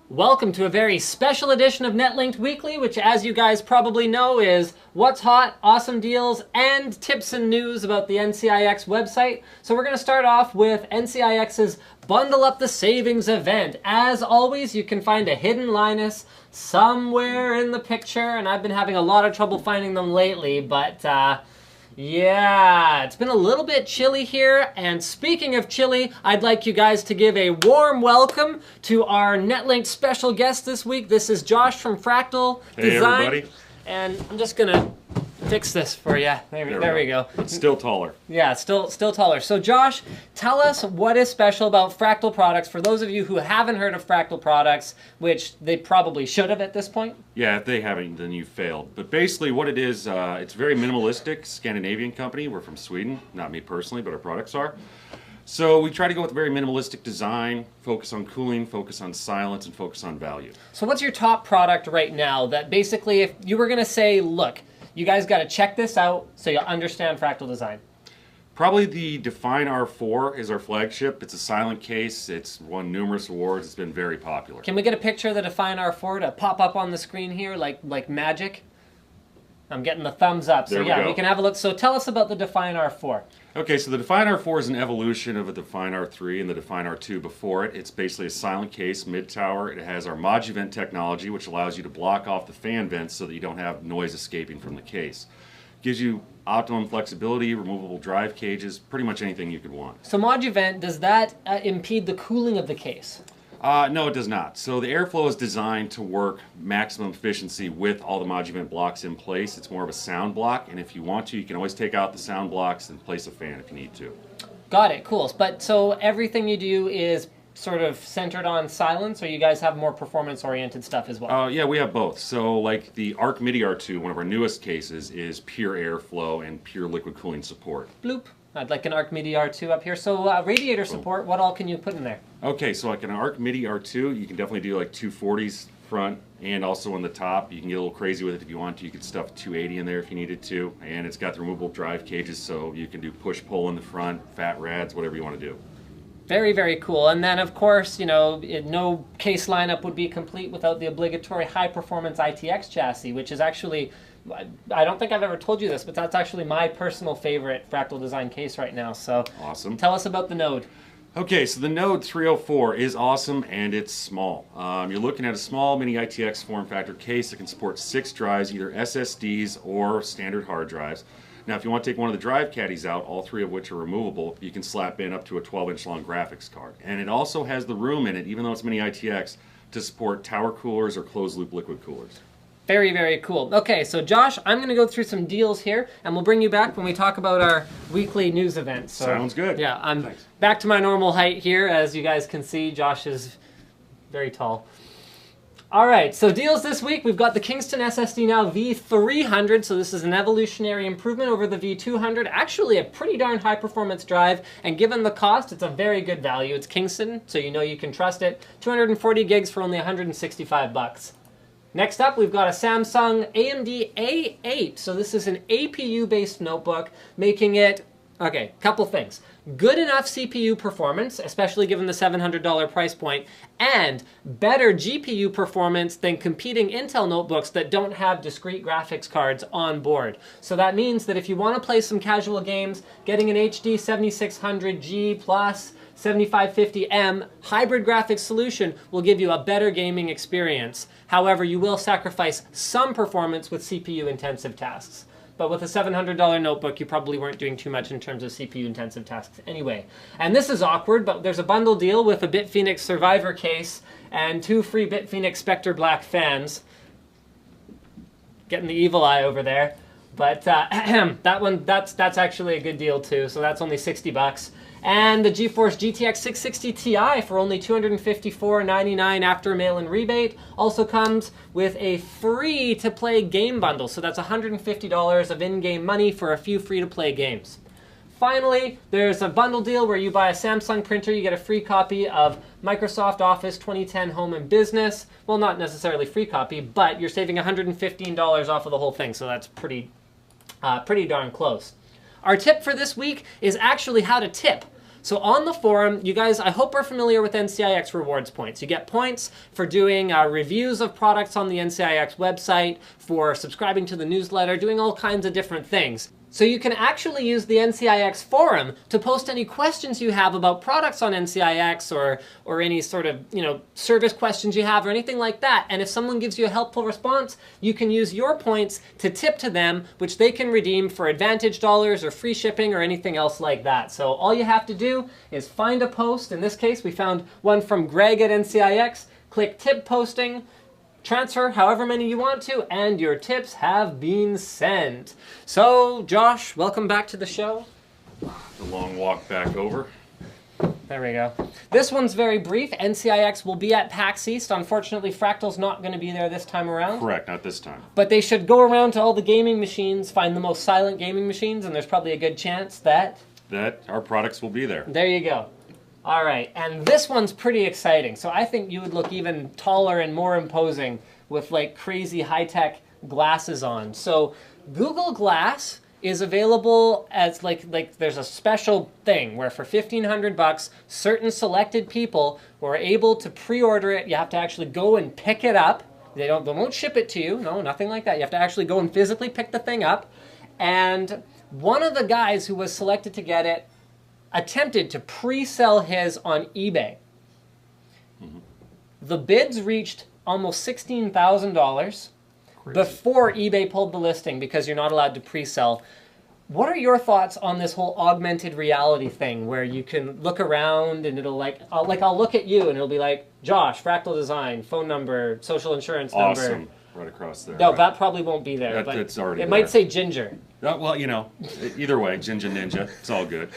Welcome to a very special edition of Netlinked Weekly, which, as you guys probably know, is what's hot, awesome deals, and tips and news about the NCIX website. So we're going to start off with NCIX's Bundle Up the Savings event. As always, you can find a hidden Linus somewhere in the picture, and I've been having a lot of trouble finding them lately, but yeah, it's been a little bit chilly here, and speaking of chilly, I'd like you guys to give a warm welcome to our Netlinked special guest this week. This is Josh from Fractal Design. Everybody. And I'm just gonna fix this for you. There we go. It's still taller. Yeah, still taller. So Josh, tell us what is special about Fractal products for those of you who haven't heard of Fractal products, which they probably should have at this point. Yeah, if they haven't, then you failed. But basically what it is, it's very minimalistic, Scandinavian company. We're from Sweden, not me personally, but our products are. So we try to go with a very minimalistic design, focus on cooling, focus on silence, and focus on value. So what's your top product right now that basically, if you were gonna say, look, you guys gotta check this out so you understand Fractal design? Probably the Define R4 is our flagship. It's a silent case. It's won numerous awards. It's been very popular. Can we get a picture of the Define R4 to pop up on the screen here like magic? I'm getting the thumbs up. So yeah, we can have a look. So tell us about the Define R4. Okay, so the Define R4 is an evolution of a Define R3 and the Define R2 before it. It's basically a silent case, mid-tower. It has our ModuVent technology, which allows you to block off the fan vents so that you don't have noise escaping from the case. Gives you optimum flexibility, removable drive cages, pretty much anything you could want. So ModuVent, does that impede the cooling of the case? No, it does not. So the airflow is designed to work maximum efficiency with all the ModuVent blocks in place. It's more of a sound block, and if you want to, you can always take out the sound blocks and place a fan if you need to. Got it, cool. But so everything you do is sort of centered on silence, or you guys have more performance-oriented stuff as well? Yeah, we have both. So like the Arc MIDI R2, one of our newest cases, is pure airflow and pure liquid cooling support. Bloop. I'd like an Arc MIDI R2 up here. So radiator support, what all can you put in there? Okay, so like an Arc MIDI R2, you can definitely do like 240s front and also on the top. You can get a little crazy with it if you want to. You could stuff 280 in there if you needed to. And it's got the removable drive cages, so you can do push-pull in the front, fat rads, whatever you want to do. Very, very cool. And then, of course, you know, no case lineup would be complete without the obligatory high-performance ITX chassis, which is actually, I don't think I've ever told you this, but that's actually my personal favorite Fractal design case right now. So awesome. Tell us about the Node. Okay, so the Node 304 is awesome, and it's small. You're looking at a small mini ITX form factor case that can support 6 drives, either SSDs or standard hard drives. Now, if you want to take one of the drive caddies out, all 3 of which are removable, you can slap in up to a 12-inch long graphics card. And it also has the room in it, even though it's mini ITX, to support tower coolers or closed-loop liquid coolers. Very, very cool. Okay, so Josh, I'm going to go through some deals here, and we'll bring you back when we talk about our weekly news events. So, sounds good. Yeah, I'm back to my normal height here. As you guys can see, Josh is very tall. All right, so deals this week, we've got the Kingston SSD now V300, so this is an evolutionary improvement over the V200. Actually a pretty darn high performance drive, and given the cost, it's a very good value. It's Kingston, so you know you can trust it. 240 gigs for only 165 bucks. Next up, we've got a Samsung AMD A8. So this is an APU-based notebook, making it, okay, couple things. Good enough CPU performance, especially given the $700 price point, and better GPU performance than competing Intel notebooks that don't have discrete graphics cards on board. So that means that if you want to play some casual games, getting an HD 7600G plus 7550M hybrid graphics solution will give you a better gaming experience. However, you will sacrifice some performance with CPU-intensive tasks. But with a $700 notebook, you probably weren't doing too much in terms of CPU-intensive tasks anyway. And this is awkward, but there's a bundle deal with a BitPhoenix Survivor case and 2 free BitPhoenix Spectre Black fans. Getting the evil eye over there. But that's actually a good deal too, so that's only 60 bucks. And the GeForce GTX 660 Ti for only $254.99 after a mail-in rebate also comes with a free-to-play game bundle. So that's $150 of in-game money for a few free-to-play games. Finally, there's a bundle deal where you buy a Samsung printer, you get a free copy of Microsoft Office 2010 Home and Business. Well, not necessarily free copy, but you're saving $115 off of the whole thing, so that's pretty darn close. Our tip for this week is actually how to tip. So on the forum, you guys, I hope, are familiar with NCIX rewards points. You get points for doing reviews of products on the NCIX website, for subscribing to the newsletter, doing all kinds of different things. So you can actually use the NCIX forum to post any questions you have about products on NCIX, or any sort of, service questions you have or anything like that. And if someone gives you a helpful response, you can use your points to tip to them, which they can redeem for advantage dollars or free shipping or anything else like that. So all you have to do is find a post. In this case, we found one from Greg at NCIX. Click tip posting. Transfer however many you want to, and your tips have been sent. So, Josh, welcome back to the show. The long walk back over. There we go. This one's very brief. NCIX will be at PAX East. Unfortunately, Fractal's not going to be there this time around. Correct, not this time. But they should go around to all the gaming machines, find the most silent gaming machines, and there's probably a good chance that our products will be there. There you go. All right, and this one's pretty exciting. So I think you would look even taller and more imposing with like crazy high-tech glasses on. So Google Glass is available as like there's a special thing where for $1,500, certain selected people who are able to pre-order it. You have to actually go and pick it up. They won't ship it to you. No, nothing like that. You have to actually go and physically pick the thing up. And one of the guys who was selected to get it attempted to pre-sell his on eBay. Mm-hmm. The bids reached almost $16,000 before eBay pulled the listing because you're not allowed to pre-sell. What are your thoughts on this whole augmented reality thing where you can look around and it'll I'll look at you and it'll be like, Josh, Fractal Design, phone number, social insurance number. Awesome. Right across there. No, right. That probably won't be there. But it's already it there. might say Ginger. Well, either way, Ginger Ninja, it's all good.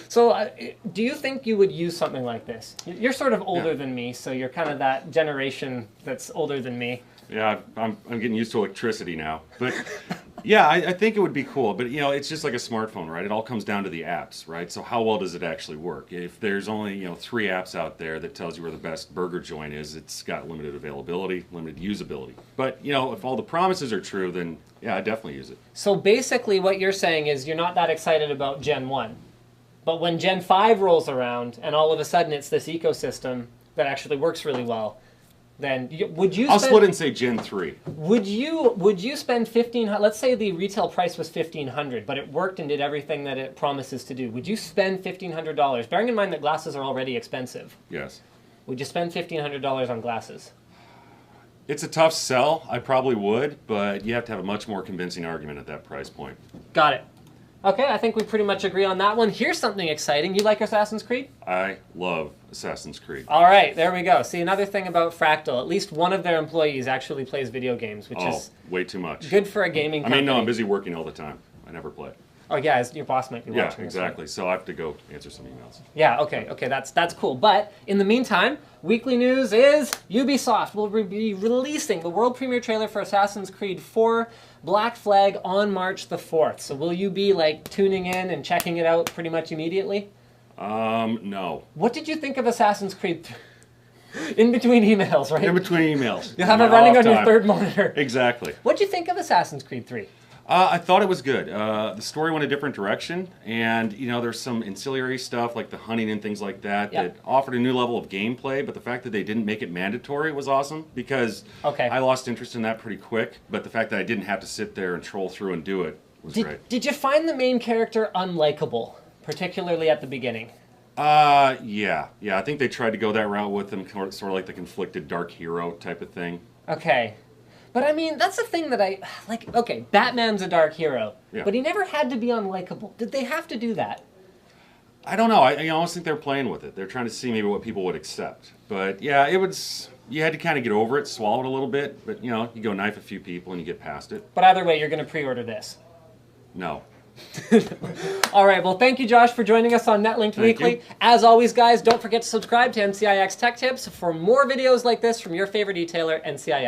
So do you think you would use something like this? You're sort of older than me, so you're kind of that generation that's older than me. Yeah, I'm getting used to electricity now. But yeah, I think it would be cool. But it's just like a smartphone, right? It all comes down to the apps, right? So how well does it actually work? If there's only 3 apps out there that tells you where the best burger joint is, it's got limited availability, limited usability. But if all the promises are true, then yeah, I definitely use it. So basically what you're saying is you're not that excited about Gen 1. But when Gen 5 rolls around and all of a sudden it's this ecosystem that actually works really well, then I'll split and say Gen 3. Would you spend $1,500? Let's say the retail price was $1,500, but it worked and did everything that it promises to do. Would you spend $1,500? Bearing in mind that glasses are already expensive. Yes. Would you spend $1,500 on glasses? It's a tough sell. I probably would, but you have to have a much more convincing argument at that price point. Got it. Okay, I think we pretty much agree on that one. Here's something exciting. You like Assassin's Creed? I love Assassin's Creed. All right, there we go. See, another thing about Fractal, at least one of their employees actually plays video games, which is way too much. Good for a gaming company. No, I'm busy working all the time. I never play. Oh yeah, your boss might be watching. Yeah, exactly. So I have to go answer some emails. Yeah, okay, that's cool. But in the meantime, weekly news is Ubisoft will be releasing the world premiere trailer for Assassin's Creed 4 Black Flag on March the 4th. So will you be tuning in and checking it out pretty much immediately? No. What did you think of Assassin's Creed? In between emails, right? In between emails. You have it running on your third monitor. Exactly. What did you think of Assassin's Creed 3? I thought it was good. The story went a different direction, and there's some ancillary stuff like the hunting and things like that that offered a new level of gameplay. But the fact that they didn't make it mandatory was awesome because I lost interest in that pretty quick. But the fact that I didn't have to sit there and troll through and do it was great. Did you find the main character unlikable, particularly at the beginning? Yeah. I think they tried to go that route with him, sort of like the conflicted dark hero type of thing. Okay. But I mean, that's the thing that I like. Okay, Batman's a dark hero, but he never had to be unlikable. Did they have to do that? I don't know. I almost think they're playing with it. They're trying to see maybe what people would accept. But yeah, it was. You had to kind of get over it, swallow it a little bit. But you go knife a few people and you get past it. But either way, you're going to pre-order this. No. All right. Well, thank you, Josh, for joining us on Netlinked Weekly. As always, guys, don't forget to subscribe to NCIX Tech Tips for more videos like this from your favorite e-tailer, NCIX.